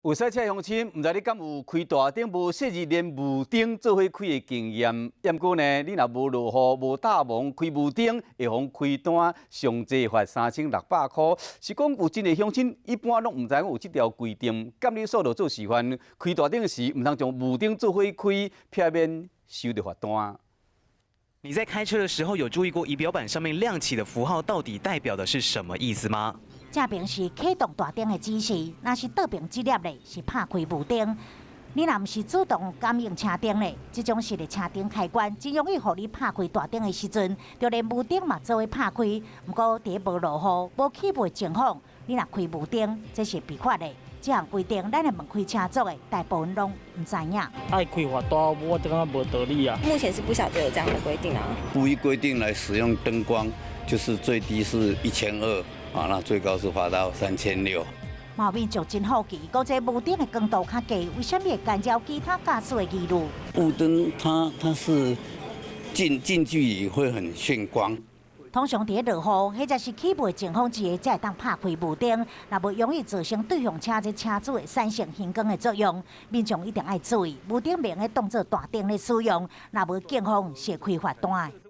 有赛车乡亲，唔知你敢有开大灯无设置连雾灯做伙开的经验？不过呢，你若无落雨、无大雾，开雾灯会妨开单，上济罚3600块。是讲有真个乡亲一般拢唔知讲有这条规定，监理所就做示范，开大灯时唔通将雾灯做伙开，避免收到罚单。你在开车的时候有注意过仪表板上面亮起的符号到底代表的是什么意思吗？ 正边是启动大灯的指示，若是倒边这粒嘞是拍开雾灯。你若毋是主动感应车灯嘞，这种式的车灯开关，真容易互你拍开大灯的时阵，就连雾灯嘛做伙拍开。不过伫无落雨、无起雾的情况，你若开雾灯，这是违法的。这项规定，咱来问开车族的大部分拢唔知影。爱开罚单，我感觉无道理啊。目前是不晓得有这样的规定啊。不依规定来使用灯光，就是最低是1200。 啊，那最高是罚到3600。毛民就真好奇，讲这雾灯的光度较低，为什么会干扰其他驾驶的记录？雾灯它是近距离会很炫光。通常伫落雨或者是起雾的情况之下，才会当拍开雾灯，若无容易造成对向车车主的闪现显光的作用。民众一定要注意，雾灯免个当作大灯来使用，若无警方是开罚单的。